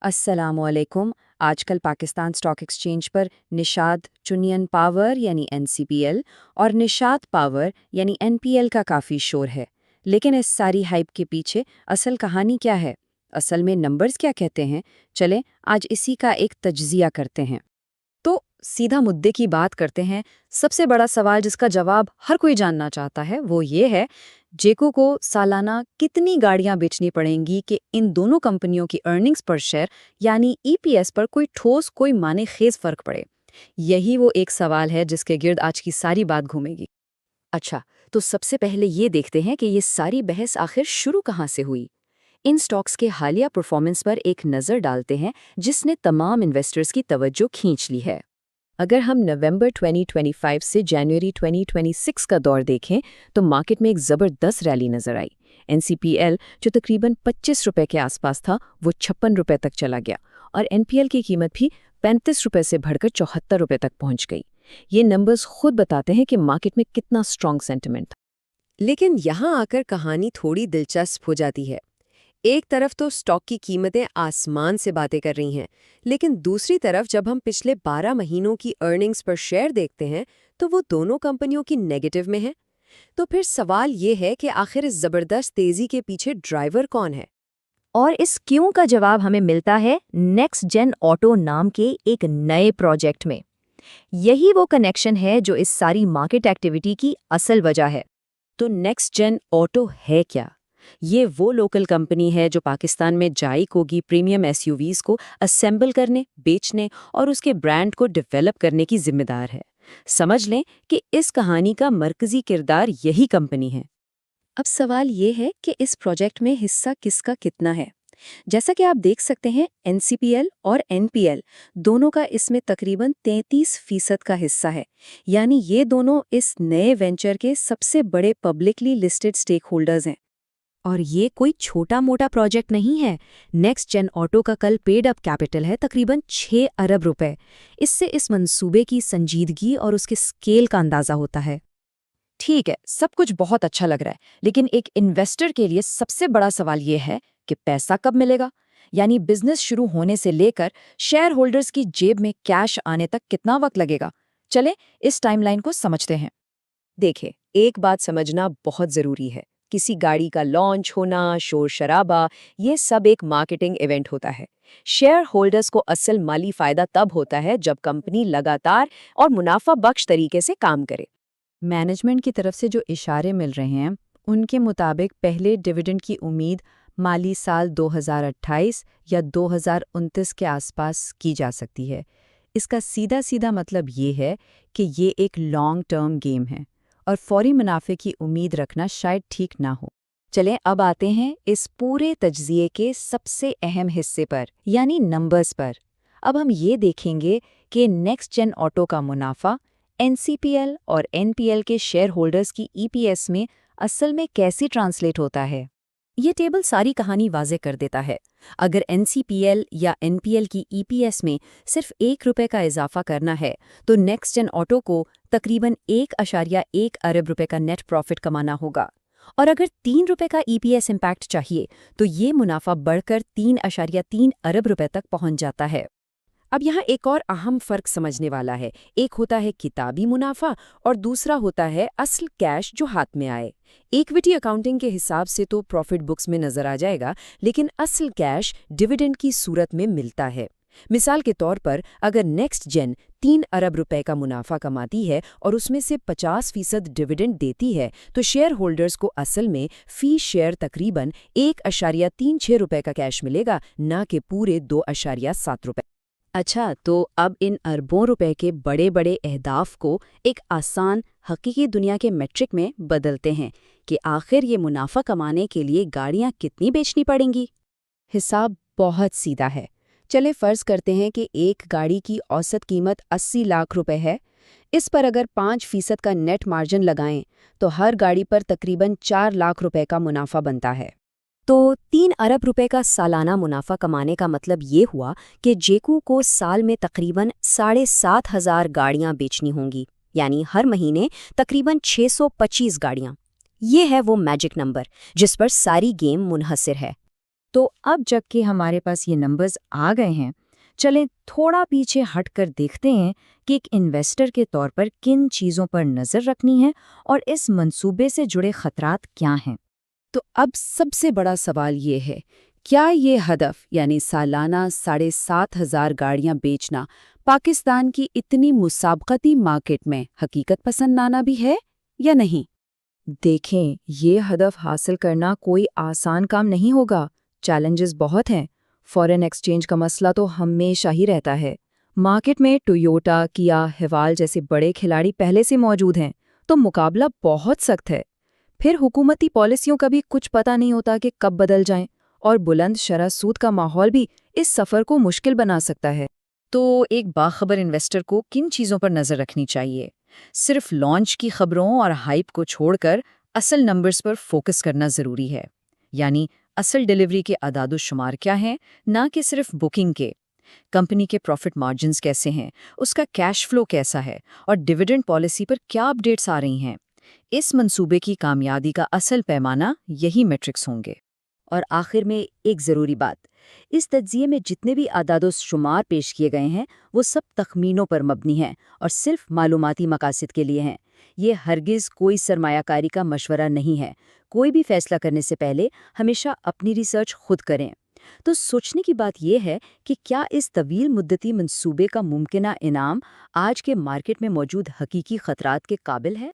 अस्सलामुअलैकुम। आजकल Pakistan stock exchange पर निशात चुनियन पावर यानी एनसीपीएल और निशात पावर यानी एनपीएल का काफ़ी शोर है। लेकिन इस सारी हाइप के पीछे असल कहानी क्या है? असल में नंबर्स क्या कहते हैं? चलें आज इसी का एक तज्जिया करते हैं। तो सीधा मुद्दे की बात करते हैं। सबसे बड़ा सवाल जिसका जवाब हर कोई जानना चाहता है वो ये है, जेको को सालाना कितनी गाड़ियां बेचनी पड़ेंगी कि इन दोनों कंपनियों की अर्निंग्स पर शेयर यानी ईपीएस पर कोई ठोस कोई माने खेज फर्क पड़े। यही वो एक सवाल है जिसके गिर्द आज की सारी बात घूमेगी। अच्छा, तो सबसे पहले ये देखते हैं कि ये सारी बहस आखिर शुरू कहाँ से हुई। इन स्टॉक्स के हालिया परफॉर्मेंस पर एक नज़र डालते हैं जिसने तमाम इन्वेस्टर्स की तवज्जो खींच ली है। अगर हम नवंबर 2025 से जनवरी 2026 का दौर देखें तो मार्केट में एक ज़बरदस्त रैली नजर आई। एनसीपीएल जो तकरीबन 25 रुपए के आसपास था वो 56 रुपए तक चला गया और एनपीएल की कीमत भी 35 रुपए से बढ़कर 74 रुपए तक पहुंच गई। ये नंबर्स खुद बताते हैं कि मार्केट में कितना स्ट्रॉन्ग सेंटिमेंट था। लेकिन यहाँ आकर कहानी थोड़ी दिलचस्प हो जाती है। एक तरफ तो स्टॉक की कीमतें आसमान से बातें कर रही हैं, लेकिन दूसरी तरफ जब हम पिछले 12 महीनों की अर्निंग्स पर शेयर देखते हैं तो वो दोनों कंपनियों की नेगेटिव में है। तो फिर सवाल ये है कि आखिर इस जबरदस्त तेजी के पीछे ड्राइवर कौन है? और इस क्यों का जवाब हमें मिलता है नेक्स्ट जेन ऑटो नाम के एक नए प्रोजेक्ट में। यही वो कनेक्शन है जो इस सारी मार्केट एक्टिविटी की असल वजह है। तो नेक्स्ट जेन ऑटो है क्या? ये वो लोकल कंपनी है जो पाकिस्तान में जाई कोगी प्रीमियम एसयूवीज को असेंबल करने, बेचने और उसके ब्रांड को डेवलप करने की जिम्मेदार है। समझ लें कि इस कहानी का मरकजी किरदार यही कंपनी है। अब सवाल ये है कि इस प्रोजेक्ट में हिस्सा किसका कितना है। जैसा कि आप देख सकते हैं एनसीपीएल और एनपीएल दोनों का इसमें तकरीबन 33% का हिस्सा है। यानी ये दोनों इस नए वेंचर के सबसे बड़े पब्लिकली लिस्टेड स्टेक होल्डर्स हैं। और ये कोई छोटा मोटा प्रोजेक्ट नहीं है। नेक्स्ट जेन ऑटो का कल पेड अप कैपिटल है तकरीबन 6 अरब रुपए। इससे इस मंसूबे की संजीदगी और उसके स्केल का अंदाजा होता है। ठीक है, सब कुछ बहुत अच्छा लग रहा है, लेकिन एक इन्वेस्टर के लिए सबसे बड़ा सवाल ये है कि पैसा कब मिलेगा। यानी बिजनेस शुरू होने से लेकर शेयर होल्डर्स की जेब में कैश आने तक कितना वक्त लगेगा। चलें इस टाइमलाइन को समझते हैं। देखिए, एक बात समझना बहुत ज़रूरी है। किसी गाड़ी का लॉन्च होना, शोर शराबा, ये सब एक मार्केटिंग इवेंट होता है। शेयर होल्डर्स को असल माली फायदा तब होता है जब कंपनी लगातार और मुनाफा बख्श तरीके से काम करे। मैनेजमेंट की तरफ से जो इशारे मिल रहे हैं उनके मुताबिक पहले डिविडेंड की उम्मीद माली साल 2028 या 2029 के आसपास की जा सकती है। इसका सीधा सीधा मतलब ये है कि ये एक लॉन्ग टर्म गेम है और फौरी मुनाफे की उम्मीद रखना शायद ठीक ना हो। चलें अब आते हैं इस पूरे तज्जिए के सबसे अहम हिस्से पर यानी नंबर्स पर। अब हम ये देखेंगे कि नेक्स्ट जेन ऑटो का मुनाफा एनसीपीएल और एनपीएल के शेयर होल्डर्स की ईपीएस में असल में कैसे ट्रांसलेट होता है। ये टेबल सारी कहानी वाजे कर देता है। अगर एनसीपीएल या एनपीएल की ईपीएस में सिर्फ 1 रुपए का इजाफा करना है तो नेक्स्ट जेन ऑटो को तकरीबन 1.1 अरब रुपए का नेट प्रॉफिट कमाना होगा। और अगर 3 रुपए का ईपीएस इम्पैक्ट चाहिए तो ये मुनाफा बढ़कर 3.3 अरब रुपए तक पहुंच जाता है। अब यहाँ एक और अहम फर्क समझने वाला है। एक होता है किताबी मुनाफा और दूसरा होता है असल कैश जो हाथ में आए। इक्विटी अकाउंटिंग के हिसाब से तो प्रॉफिट बुक्स में नजर आ जाएगा, लेकिन असल कैश डिविडेंड की सूरत में मिलता है। मिसाल के तौर पर अगर नेक्स्ट जेन 3 अरब रुपए का मुनाफा कमाती है और उसमें से 50% डिविडेंड देती है तो शेयर होल्डर्स को असल में फी शेयर तकरीबन 1.36 रुपए का कैश मिलेगा, न कि पूरे 2.7 रुपए। अच्छा, तो अब इन अरबों रुपए के बड़े बड़े अहदाफ को एक आसान हकीकी दुनिया के मेट्रिक में बदलते हैं कि आखिर ये मुनाफा कमाने के लिए गाड़ियां कितनी बेचनी पड़ेंगी। हिसाब बहुत सीधा है। चले फर्ज करते हैं कि एक गाड़ी की औसत कीमत 80 लाख रुपए है। इस पर अगर 5% का नेट मार्जिन लगाएं तो हर गाड़ी पर तकरीबन 4 लाख रुपए का मुनाफा बनता है। तो 3 अरब रुपए का सालाना मुनाफा कमाने का मतलब ये हुआ कि जेकू को साल में तकरीबन 7,500 गाड़ियां बेचनी होंगी, यानी हर महीने तकरीबन 625 गाड़ियां। ये है वो मैजिक नंबर जिस पर सारी गेम मुनहसर है। तो अब जबकि हमारे पास ये नंबर्स आ गए हैं, चलें थोड़ा पीछे हटकर देखते हैं कि एक इन्वेस्टर के तौर पर किन चीज़ों पर नज़र रखनी है और इस मंसूबे से जुड़े खतरात क्या हैं। तो अब सबसे बड़ा सवाल ये है, क्या ये हदफ यानी सालाना 7,500 गाड़ियां बेचना पाकिस्तान की इतनी मुसाबकती मार्केट में हकीकत पसंदाना भी है या नहीं? देखें, ये हदफ हासिल करना कोई आसान काम नहीं होगा। चैलेंजेस बहुत हैं। फॉरेन एक्सचेंज का मसला तो हमेशा ही रहता है। मार्केट में टोयोटा, किया, हिवाल जैसे बड़े खिलाड़ी पहले से मौजूद हैं, तो मुकाबला बहुत सख्त है। फिर हुकूमती पॉलिसियों का भी कुछ पता नहीं होता कि कब बदल जाएं, और बुलंद शरह सूद का माहौल भी इस सफ़र को मुश्किल बना सकता है। तो एक बाखबर इन्वेस्टर को किन चीज़ों पर नज़र रखनी चाहिए? सिर्फ लॉन्च की खबरों और हाइप को छोड़कर असल नंबर्स पर फोकस करना ज़रूरी है। यानी असल डिलीवरी के अदाद-ओ-शुमार क्या हैं, ना कि सिर्फ बुकिंग के। कंपनी के प्रॉफिट मार्जिन्स कैसे हैं, उसका कैश फ्लो कैसा है और डिविडेंड पॉलिसी पर क्या अपडेट्स आ रही हैं। इस मंसूबे की कामयाबी का असल पैमाना यही मैट्रिक्स होंगे। और आखिर में एक ज़रूरी बात, इस तज्ज़िये में जितने भी आदाद-ओ-शुमार पेश किए गए हैं वो सब तखमीनों पर मबनी हैं और सिर्फ मालूमाती मकासद के लिए हैं। ये हरगिज़ कोई सरमायाकारी का मशवरा नहीं है। कोई भी फैसला करने से पहले हमेशा अपनी रिसर्च खुद करें। तो सोचने की बात यह है कि क्या इस तवील मुद्दती मंसूबे का मुमकिना इनाम आज के मार्केट में मौजूद हकीकी खतरात के काबिल है?